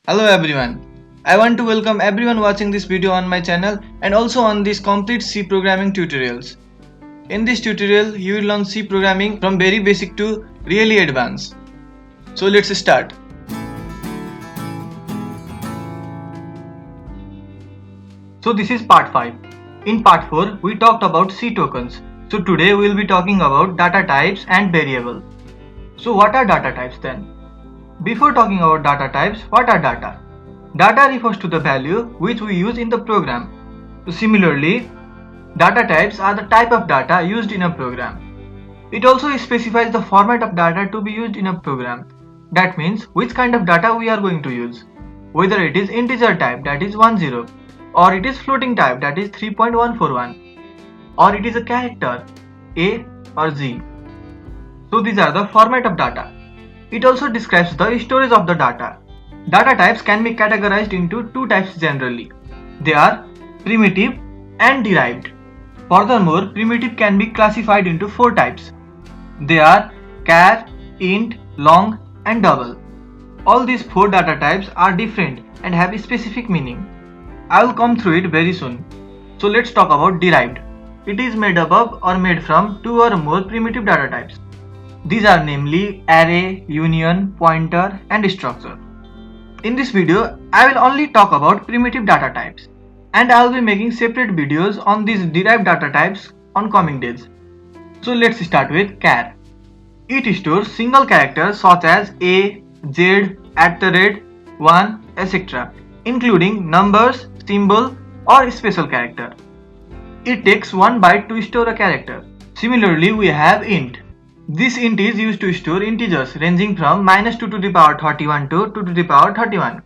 Hello everyone. I want to welcome everyone watching this video on my channel and also on these complete C programming tutorials. In this tutorial, you will learn C programming from very basic to really advanced. So let's start. So this is part 5. In part 4, we talked about C tokens. So today we will be talking about data types and variable. So what are data types then? Before talking about data types, what are data? Data refers to the value which we use in the program. So similarly, data types are the type of data used in a program. It also specifies the format of data to be used in a program. That means which kind of data we are going to use. Whether it is integer type, that is 10, or it is floating type, that is 3.141, or it is a character A or Z. So these are the format of data. It also describes the storage of the data. Data types can be categorized into two types generally. They are primitive and derived. Furthermore, primitive can be classified into four types. They are char, int, long, and double. All these four data types are different and have a specific meaning. I will come through it very soon. So let's talk about derived. It is made up of or made from two or more primitive data types. These are namely array, union, pointer, and structure. In this video, I will only talk about primitive data types, and I will be making separate videos on these derived data types on coming days. So let's start with char. It stores single characters such as A, Z, @1, etc., including numbers, symbol, or special character. It takes 1 byte to store a character. Similarly, we have int. This int is used to store integers ranging from -2 to the power 31 to 2 to the power 31.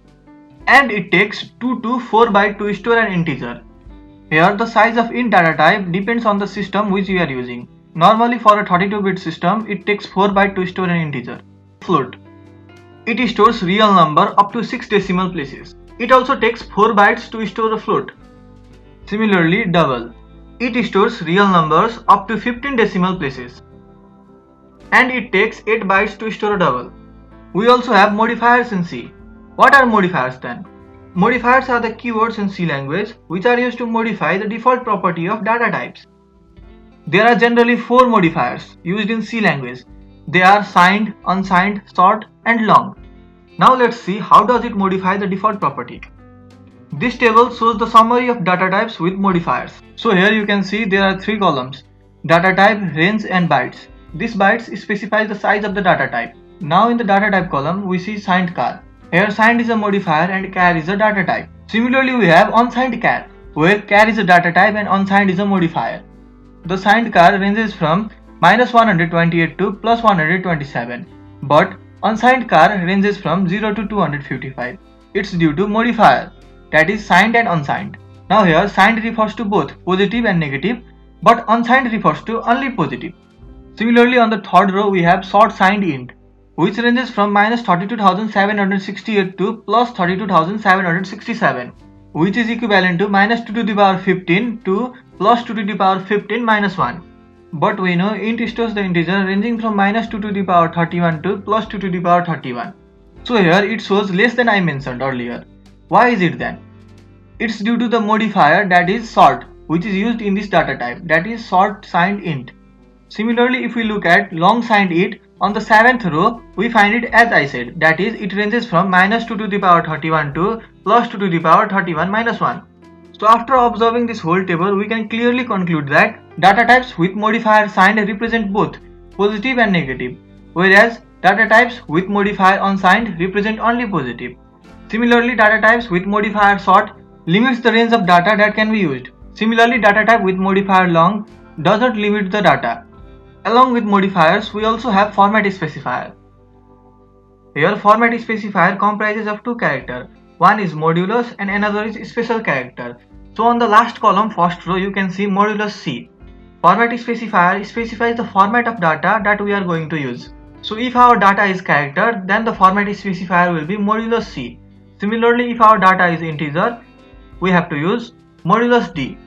And it takes 2 to 4 bytes to store an integer. Here the size of int data type depends on the system which you are using. Normally for a 32-bit system, it takes 4 bytes to store an integer. Float. It stores real number up to 6 decimal places. It also takes 4 bytes to store a float. Similarly, double. It stores real numbers up to 15 decimal places. And it takes 8 bytes to store a double. We also have modifiers in C. What are modifiers then? Modifiers are the keywords in C language which are used to modify the default property of data types. There are generally 4 modifiers used in C language. They are signed, unsigned, short, and long. Now let's see how does it modify the default property. This table shows the summary of data types with modifiers. So here you can see there are 3 columns: data type, range, and bytes. This bytes specifies the size of the data type. Now in the data type column we see signed char. Here signed is a modifier and char is a data type. Similarly we have unsigned char, where char is a data type and unsigned is a modifier. The signed char ranges from -128 to +127, but unsigned char ranges from 0 to 255. It's due to modifier, that is signed and unsigned. Now here signed refers to both positive and negative, but unsigned refers to only positive. Similarly, on the third row we have short signed int, which ranges from -32,768 to +32,767, which is equivalent to -2 to the power 15 to +2 to the power 15 minus 1. But we know int stores the integer ranging from -2 to the power 31 to +2 to the power 31. So here it shows less than I mentioned earlier. Why is it then? It's due to the modifier, that is short, which is used in this data type, that is short signed int. Similarly, if we look at long signed int, on the 7th row, we find it as I said, that is it ranges from -2 to the power 31 to +2 to the power 31 minus 1. So after observing this whole table, we can clearly conclude that data types with modifier signed represent both positive and negative, whereas data types with modifier unsigned represent only positive. Similarly, data types with modifier short limits the range of data that can be used. Similarly, data type with modifier long does not limit the data. Along with modifiers, we also have format specifier. Here format specifier comprises of two characters. One is modulus and another is special character. So on the last column, first row, you can see modulus C. Format specifier specifies the format of data that we are going to use. So if our data is character, then the format specifier will be modulus C. Similarly, if our data is integer, we have to use modulus D.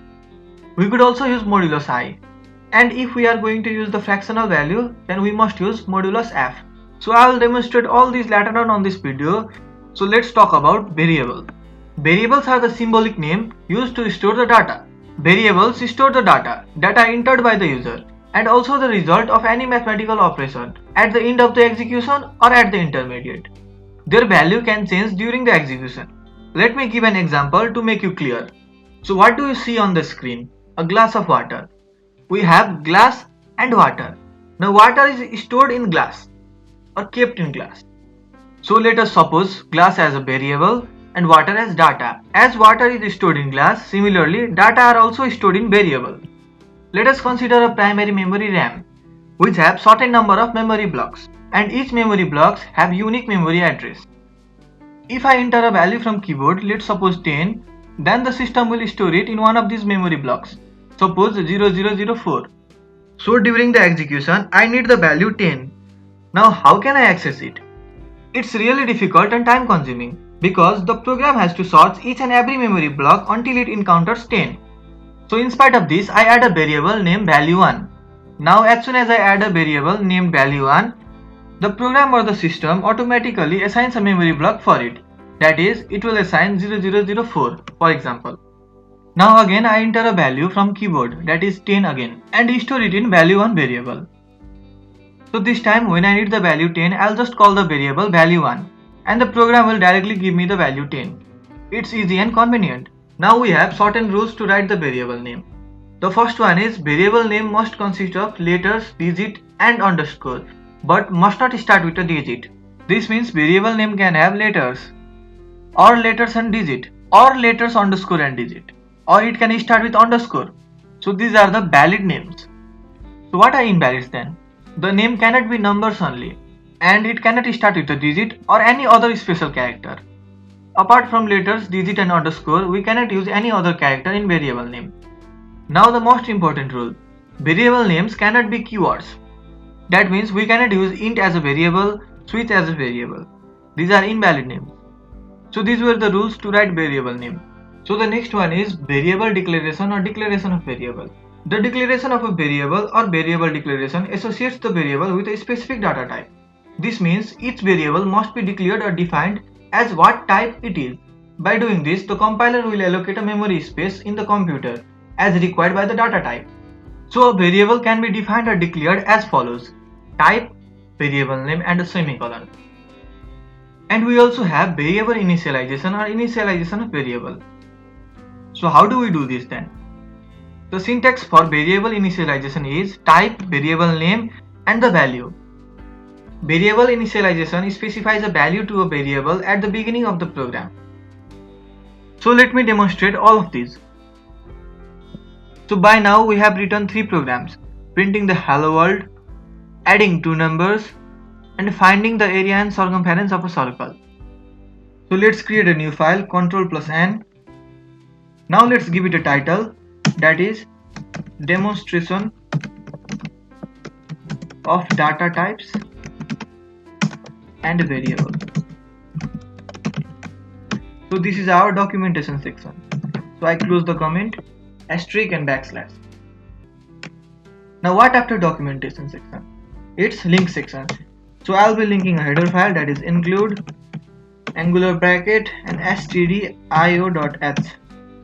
We could also use modulus I. And if we are going to use the fractional value, then we must use modulus f. So I will demonstrate all these later on this video. So let's talk about variables. Variables are the symbolic name used to store the data. Variables store the data entered by the user, and also the result of any mathematical operation at the end of the execution or at the intermediate. Their value can change during the execution. Let me give an example to make you clear. So what do you see on the screen? A glass of water. We have glass and water. Now water is stored in glass or kept in glass. So let us suppose glass as a variable and water as data. As water is stored in glass, similarly data are also stored in variable. Let us consider a primary memory RAM, which have certain number of memory blocks, and each memory blocks have unique memory address. If I enter a value from keyboard, let's suppose 10, then the system will store it in one of these memory blocks, suppose 0004. So during the execution, I need the value 10. Now how can I access it? It's really difficult and time consuming because the program has to search each and every memory block until it encounters 10. So in spite of this, I add a variable named value1. Now as soon as I add a variable named value1, the program or the system automatically assigns a memory block for it. That is, it will assign 0004 for example. Now again I enter a value from keyboard, that is 10 again, and store it in value1 variable. So this time when I need the value 10, I'll just call the variable value1 and the program will directly give me the value 10. It's easy and convenient. Now we have certain rules to write the variable name. The first one is variable name must consist of letters, digit and underscore, but must not start with a digit. This means variable name can have letters or letters and digit or letters underscore and digit, or it can start with underscore. So these are the valid names. So what are invalids then? The name cannot be numbers only, and it cannot start with a digit or any other special character. Apart from letters, digit and underscore, we cannot use any other character in variable name. Now the most important rule. Variable names cannot be keywords. That means we cannot use int as a variable, switch as a variable. These are invalid names. So these were the rules to write variable name. So the next one is variable declaration or declaration of variable. The declaration of a variable or variable declaration associates the variable with a specific data type. This means each variable must be declared or defined as what type it is. By doing this, the compiler will allocate a memory space in the computer as required by the data type. So a variable can be defined or declared as follows: type, variable name and a semicolon. And we also have variable initialization or initialization of variable. So how do we do this then? The syntax for variable initialization is type, variable name and the value. Variable initialization specifies a value to a variable at the beginning of the program. So let me demonstrate all of these. So by now we have written 3 programs: printing the hello world, adding 2 numbers and finding the area and circumference of a circle. So let's create a new file, Ctrl+N. Now let's give it a title, that is demonstration of data types and variable. So this is our documentation section. So I close the comment, asterisk and backslash. Now what after documentation section? It's link section. So I'll be linking a header file, that is include angular bracket and stdio.h.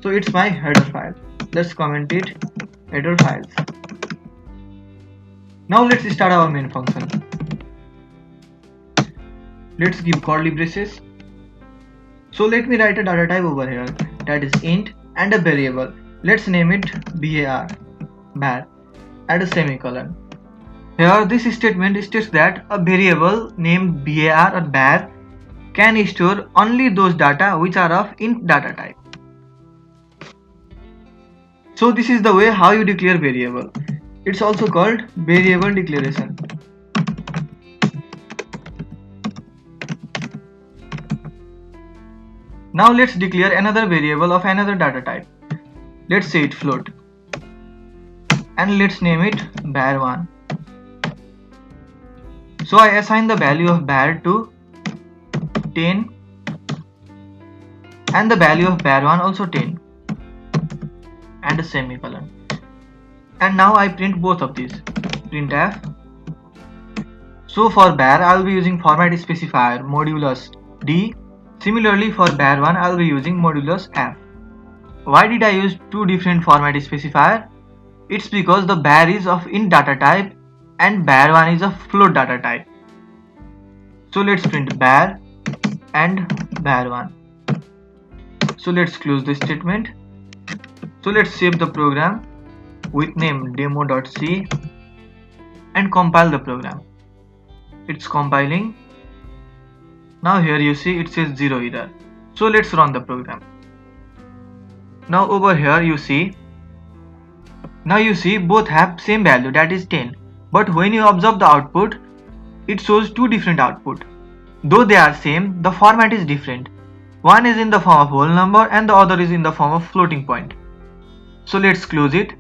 So it's my header file. Let's comment it, header files. Now let's start our main function. Let's give curly braces. So let me write a data type over here, that is int, and a variable. Let's name it var, add a semicolon. Here this statement states that a variable named var or var can store only those data which are of int data type. So this is the way how you declare variable. It's also called variable declaration. Now let's declare another variable of another data type. Let's say it float. And let's name it var1. So I assign the value of var to 10 and the value of var1 also 10 and a semicolon. And now I print both of these, printf. So for var I will be using format specifier modulus d Similarly, for bar1 I will be using modulus f. Why did I use two different format specifier? It's because the bar is of int data type and bar1 is of float data type. So let's print bar and bar1. So let's close this statement. So let's save the program with name demo.c and compile the program. It's compiling. Now here you see it says 0 error. So let's run the program. Now over here you see both have same value, that is 10. But when you observe the output, it shows two different output. Though they are same, the format is different. One is in the form of whole number and the other is in the form of floating point. So let's close it.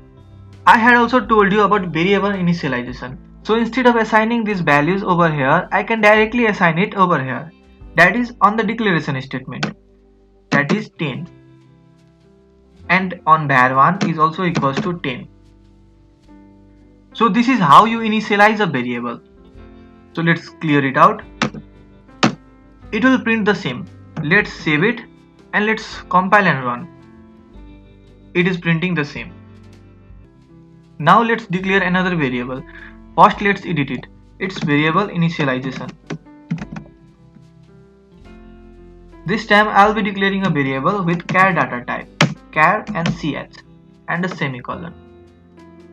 I had also told you about variable initialization. So instead of assigning these values over here, I can directly assign it over here. That is on the declaration statement. That is 10. And on bar1 is also equals to 10. So this is how you initialize a variable. So let's clear it out. It will print the same. Let's save it and let's compile and run. It is printing the same. Now let's declare another variable. First let's edit it. It's variable initialization. This time I'll be declaring a variable with char data type, char and ch and a semicolon.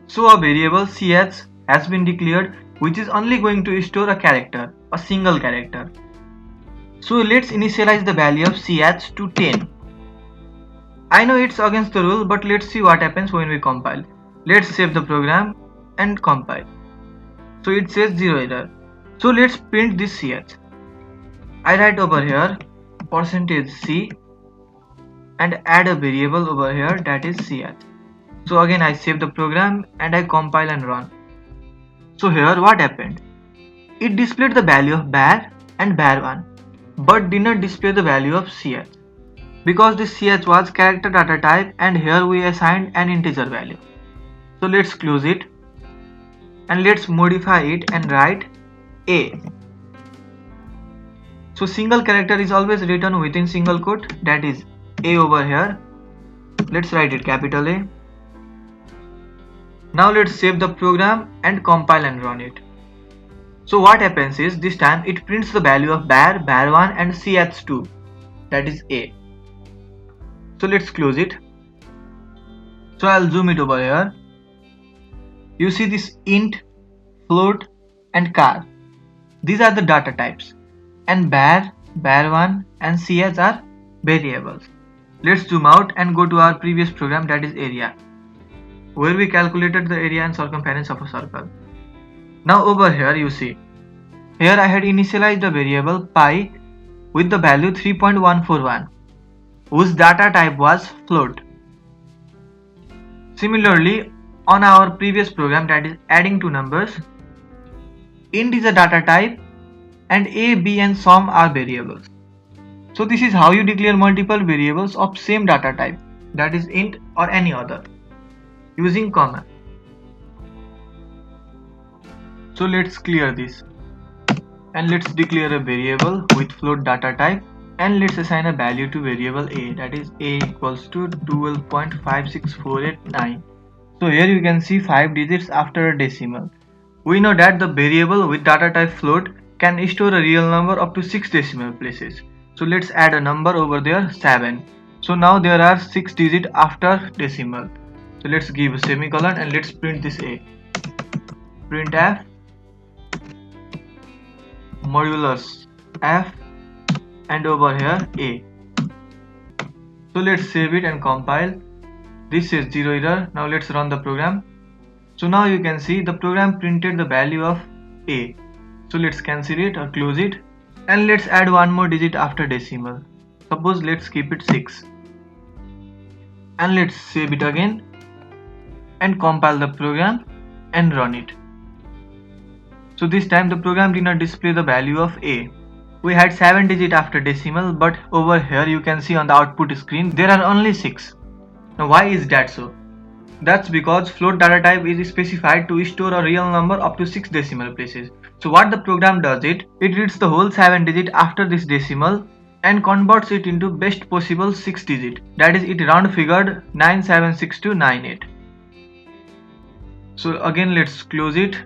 So a variable ch has been declared, which is only going to store a character, a single character. So let's initialize the value of ch to 10. I know it's against the rule, but let's see what happens when we compile. Let's save the program and compile. So it says 0 error. So let's print this ch. I write over here %c and add a variable over here, that is ch. So again I save the program and I compile and run. So here what happened? It displayed the value of bar and bar1 but did not display the value of ch because this ch was character data type and here we assigned an integer value. So let's close it and let's modify it and write a. So single character is always written within single quote, that is a over here. Let's write it capital A. Now let's save the program and compile and run it. So what happens is this time it prints the value of bar, bar1 and ch2, that is a. So let's close it. So I'll zoom it over here. You see this int, float and char. These are the data types and bar, bar1 and ch are variables. Let's zoom out and go to our previous program, that is area, where we calculated the area and circumference of a circle. Now over here you see, here I had initialized the variable pi with the value 3.141 whose data type was float. Similarly, on our previous program, that is adding two numbers, int is a data type and a, b and sum are variables. So this is how you declare multiple variables of same data type, that is int or any other, using comma. So let's clear this and let's declare a variable with float data type and let's assign a value to variable a, that is a equals to 12.56489. So here you can see 5 digits after a decimal. We know that the variable with data type float can store a real number up to 6 decimal places. So let's add a number over there, 7. So now there are 6 digits after decimal. So let's give a semicolon and let's print this a. Printf modulus f and over here a. So let's save it and compile. This is 0 error. Now let's run the program. So now you can see the program printed the value of a. So let's cancel it or close it and let's add one more digit after decimal. Suppose let's keep it 6 and let's save it again and compile the program and run it. So this time the program did not display the value of a. We had 7 digits after decimal, but over here you can see on the output screen there are only 6. Now why is that so? That's because float data type is specified to store a real number up to 6 decimal places. So what the program does, it reads the whole 7 digit after this decimal and converts it into best possible 6 digit, that is it round figured 976298. So again let's close it.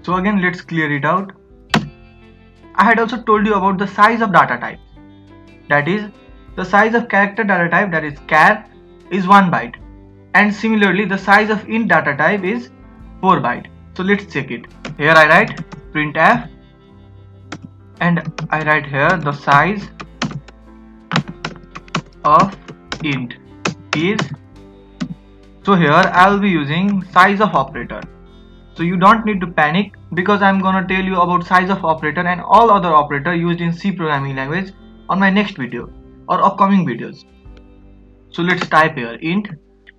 So again let's clear it out. I had also told you about the size of data type, that is the size of character data type, that is char, is 1 byte, and similarly the size of int data type is 4 byte. So let's check it. Here I write printf and I write here the size of int is, so here I'll be using size of operator. So you don't need to panic because I'm gonna tell you about size of operator and all other operator used in C programming language on my next video or upcoming videos. So let's type here int.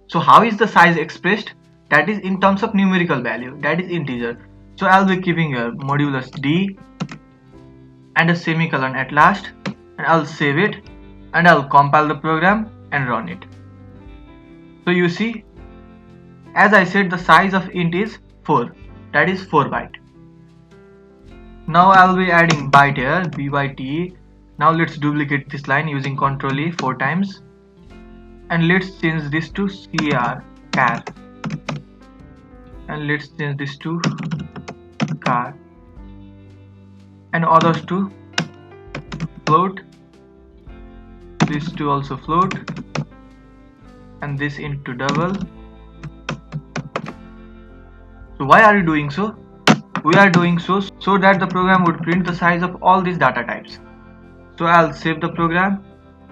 So how is the size expressed? That is in terms of numerical value, that is integer. So I'll be keeping here modulus d and a semicolon at last, and I'll save it and I'll compile the program and run it. So you see, as I said, the size of int is 4, that is 4 byte. Now I'll be adding byte here, byte. Now let's duplicate this line using Ctrl E 4 times, and let's change this to char, and let's change this to char, and others to float, this to also float, and this into double. So why are you doing so? We are doing so that the program would print the size of all these data types. So I'll save the program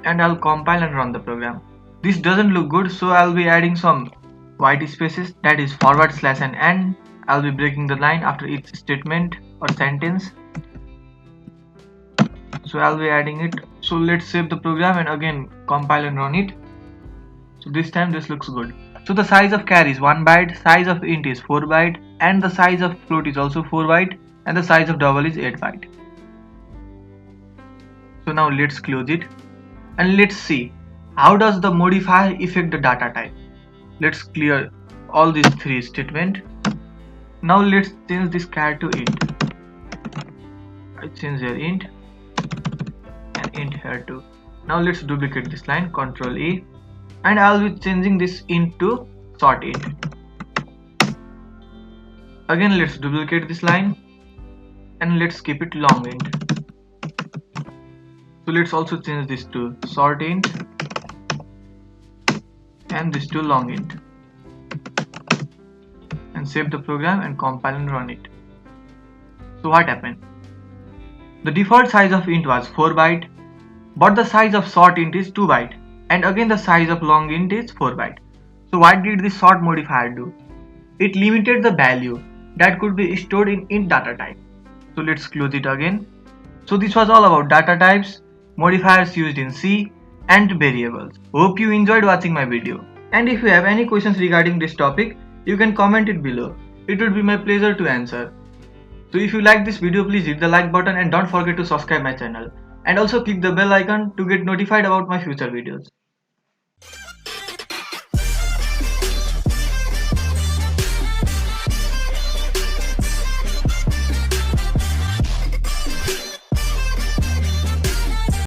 and I'll compile and run the program. This doesn't look good, so I'll be adding some white spaces, that is forward slash and end. I'll be breaking the line after each statement or sentence. So I'll be adding it. So let's save the program and again compile and run it. So this time this looks good. So the size of char is 1 byte, size of int is 4 byte, and the size of float is also 4 byte, and the size of double is 8 byte. So now let's close it and let's see how does the modifier affect the data type. Let's clear all these 3 statements. Now let's change this char to int. I change here int and int here too. Now let's duplicate this line, Ctrl E, and I'll be changing this int to short int. Again let's duplicate this line and let's keep it long int. So let's also change this to short int and this to long int, and save the program and compile and run it. So what happened? The default size of int was 4 byte, but the size of short int is 2 byte, and again the size of long int is 4 byte. So what did this short modifier do? It limited the value that could be stored in int data type. So let's close it again. So this was all about data types, modifiers used in C, and variables. Hope you enjoyed watching my video. And if you have any questions regarding this topic, you can comment it below. It would be my pleasure to answer. So if you like this video, please hit the like button and don't forget to subscribe my channel. And also click the bell icon to get notified about my future videos.